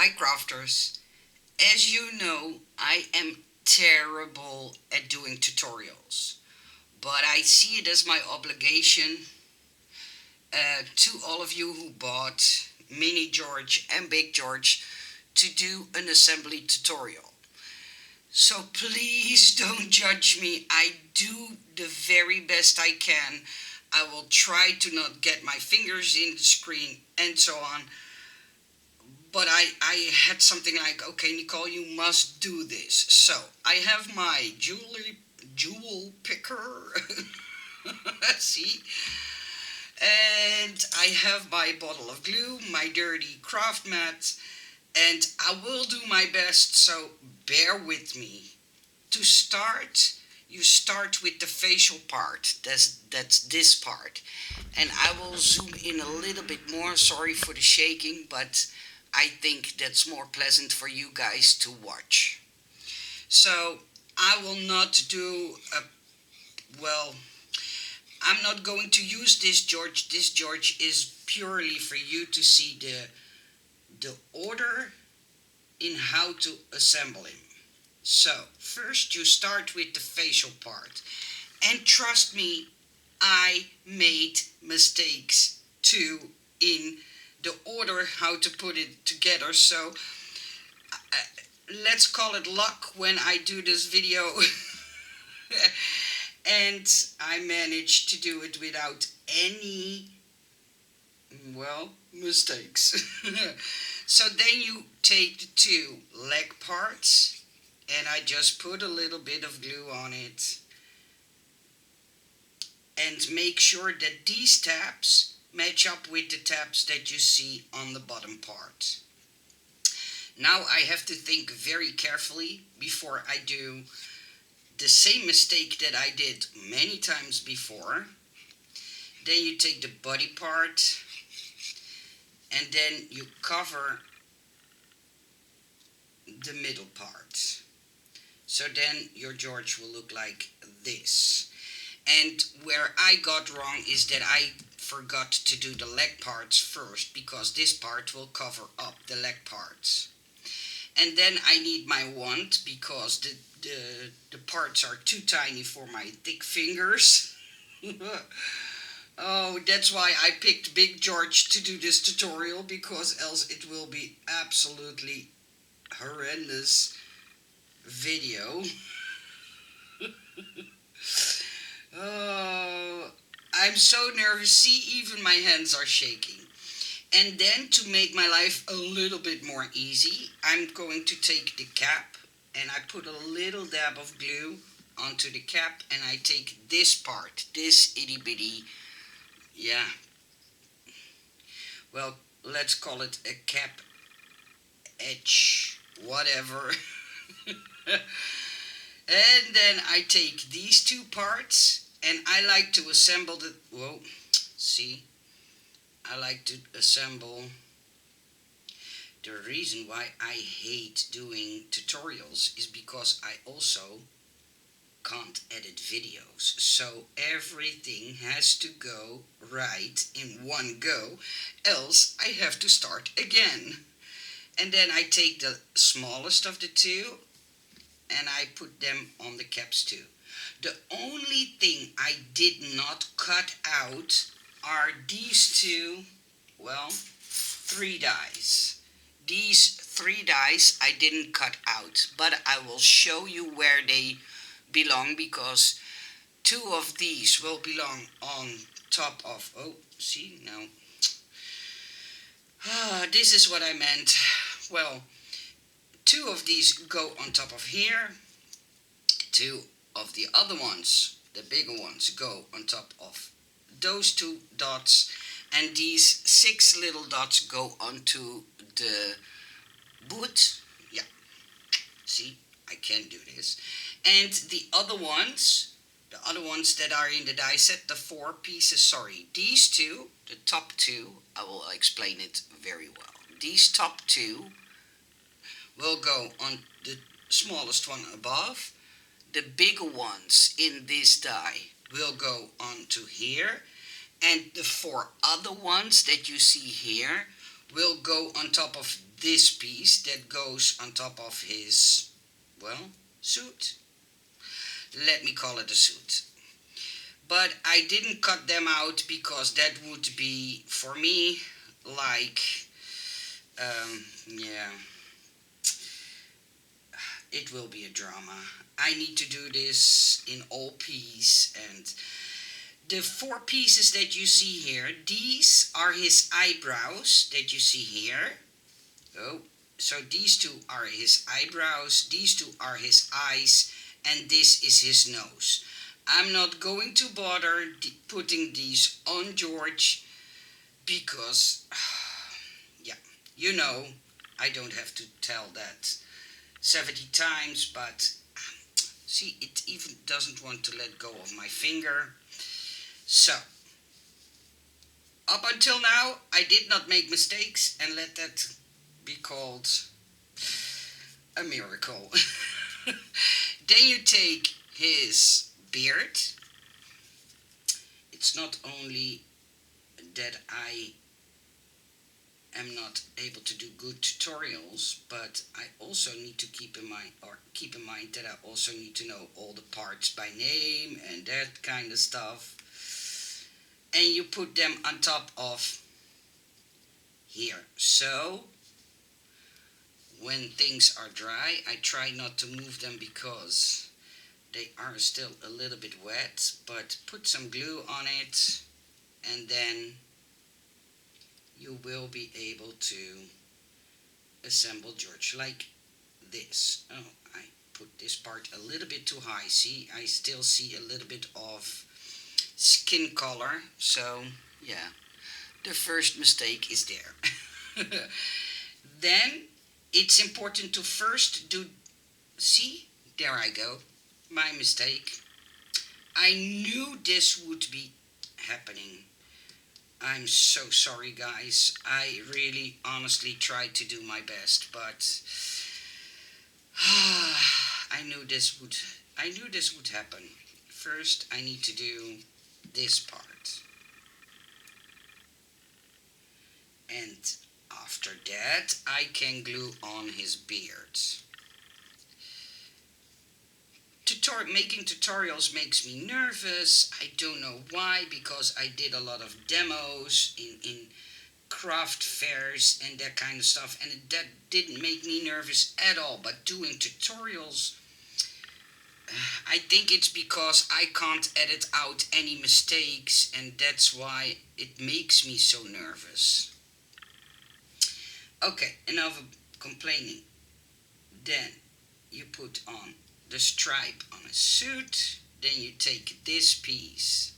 Hi crafters, as you know, I am terrible at doing tutorials, but I see it as my obligation to all of you who bought Mini George and Big George to do an assembly tutorial. So please don't judge me. I do the very best I can. I will try to not get my fingers in the screen and so on. But I had something like, okay, Nicole, you must do this. So I have my jewel picker. See? And I have my bottle of glue, my dirty craft mat, and I will do my best, so bear with me. To start, you start with the facial part. That's this part. And I will zoom in a little bit more. Sorry for the shaking, but I think that's more pleasant for you guys to watch. So I will not do a, well, I'm not going to use this George. This George is purely for you to see the order in how to assemble him. So first you start with the facial part. And trust me, I made mistakes too in the order how to put it together. So let's call it luck when I do this video. And I managed to do it without any, well, mistakes. So then you take the two leg parts, and I just put a little bit of glue on it. And make sure that these tabs match up with the tabs that you see on the bottom part. Now I have to think very carefully before I do the same mistake that I did many times before. Then you take the body part and then you cover the middle part. So then your George will look like this. And where I got wrong is that I forgot to do the leg parts first, because this part will cover up the leg parts. And then I need my wand, because the parts are too tiny for my thick fingers. Oh, that's why I picked Big George to do this tutorial, because else it will be absolutely horrendous video. Oh, I'm so nervous. See, even my hands are shaking. And then to make my life a little bit more easy, I'm going to take the cap and I put a little dab of glue onto the cap, and I take this part, this itty bitty, yeah, well, let's call it a cap edge, whatever. And then I take these two parts and I like to assemble the, whoa, see, I like to assemble. The reason why I hate doing tutorials is because I also can't edit videos. So everything has to go right in one go, else I have to start again. And then I take the smallest of the two and I put them on the caps too. The only thing I did not cut out are these two, well, 3 dies. These 3 dies I didn't cut out, but I will show you where they belong, because 2 of these will belong on top of, oh, see, now. This is what I meant. Well, 2 of these go on top of here, 2 of the other ones, the bigger ones, go on top of those 2 dots, and these 6 little dots go onto the boot. Yeah, see, I can do this. And the other ones that are in the die set, the 4 pieces, sorry, these 2, the top 2, I will explain it very well. These top 2 will go on the smallest one above. The bigger ones in this die will go onto here, and the 4 other ones that you see here will go on top of this piece that goes on top of his, well, suit. Let me call it a suit. But I didn't cut them out because that would be, for me, like, yeah, it will be a drama. I need to do this in all piece, and the four pieces that you see here, these are his eyebrows that you see here. Oh, so these two are his eyebrows, these two are his eyes, and this is his nose. I'm not going to bother putting these on George because, yeah, you know, I don't have to tell that 70 times, but see, it even doesn't want to let go of my finger. So, up until now, I did not make mistakes, and let that be called a miracle. Then you take his beard. It's not only that I am not able to do good tutorials, but I also need to keep in mind that I also need to know all the parts by name and that kind of stuff. And you put them on top of here. So when things are dry, I try not to move them because they are still a little bit wet, but put some glue on it, and then you will be able to assemble George like this. Oh, I put this part a little bit too high. See, I still see a little bit of skin color, so yeah, the first mistake is there. Then it's important to first do, see, there I go, my mistake. I knew this would be happening. I'm so sorry, guys. I really honestly tried to do my best, but I knew this would happen. First, I need to do this part. And after that, I can glue on his beard. Making tutorials makes me nervous. I don't know why, because I did a lot of demos in craft fairs and that kind of stuff, and that didn't make me nervous at all. But doing tutorials, I think it's because I can't edit out any mistakes, and that's why it makes me so nervous. Okay, enough of complaining. Then you put on the stripe on a suit. Then you take this piece.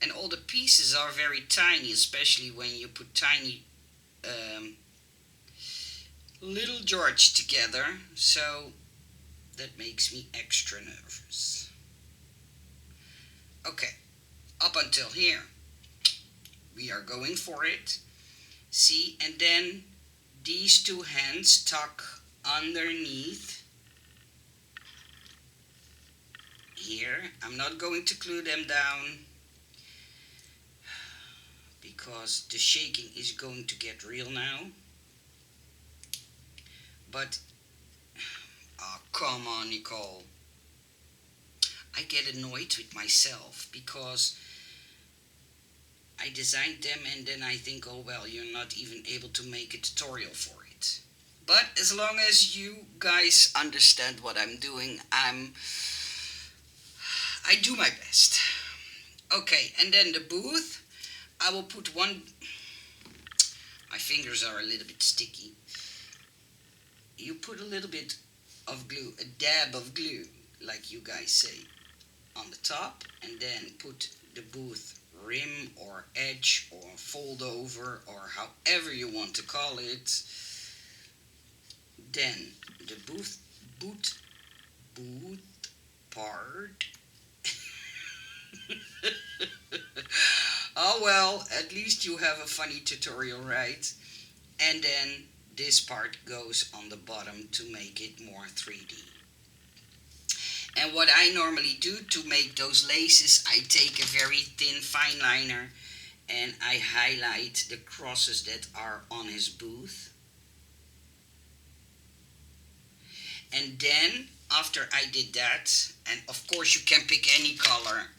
And all the pieces are very tiny, especially when you put tiny little George together. So that makes me extra nervous. Okay, up until here, we are going for it. See, and then these two hands tuck underneath here. I'm not going to glue them down because the shaking is going to get real now. But, oh, come on, Nicole. I get annoyed with myself because I designed them and then I think, oh well, you're not even able to make a tutorial for it. But as long as you guys understand what I'm doing, I do my best. Okay, and then the booth, I will put one, my fingers are a little bit sticky. You put a little bit of glue, a dab of glue, like you guys say, on the top, and then put the booth rim or edge or fold over or however you want to call it. Then the booth part. Oh well, at least you have a funny tutorial, right? And then this part goes on the bottom to make it more 3D. And what I normally do to make those laces, I take a very thin fine liner and I highlight the crosses that are on his booth. And then after I did that, and of course you can pick any color,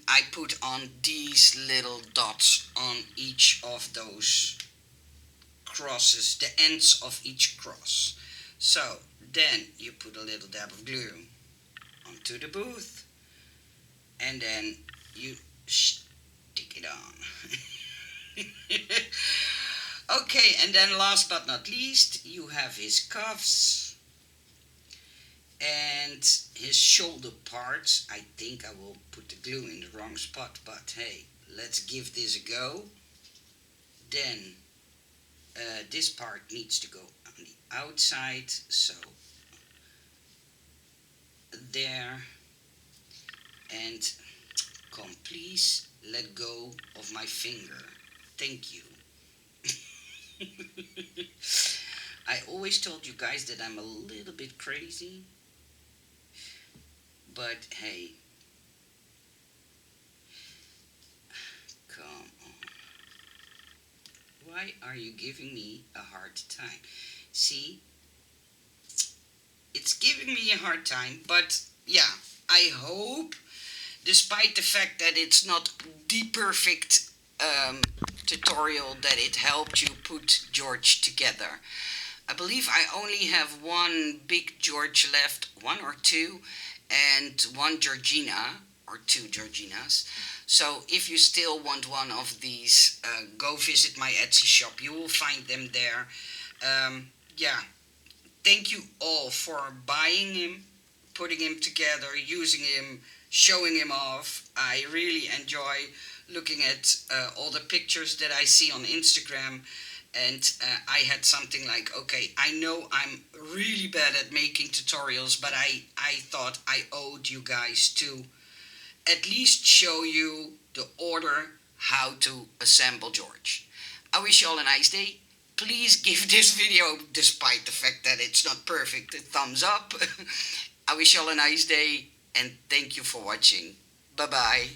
I put on these little dots on each of those crosses, the ends of each cross. So then you put a little dab of glue onto the booth, and then you stick it on. Okay, and then last but not least, you have his cuffs and his shoulder parts. I think I will put the glue in the wrong spot, but hey, let's give this a go. Then this part needs to go on the outside, so there. And come, please let go of my finger. Thank you. I always told you guys that I'm a little bit crazy, but hey, come on. Why are you giving me a hard time? See, it's giving me a hard time, but yeah, I hope, despite the fact that it's not the perfect tutorial, that it helped you put George together. I believe I only have one big George left, one or two, and one Georgina, or two Georginas. So if you still want one of these, go visit my Etsy shop. You will find them there. Yeah, thank you all for buying him, putting him together, using him, showing him off. I really enjoy looking at all the pictures that I see on Instagram. And I had something like, okay, I know I'm really bad at making tutorials, but I thought I owed you guys to at least show you the order how to assemble George. I wish you all a nice day. Please give this video, despite the fact that it's not perfect, a thumbs up. I wish you all a nice day, and thank you for watching. Bye bye.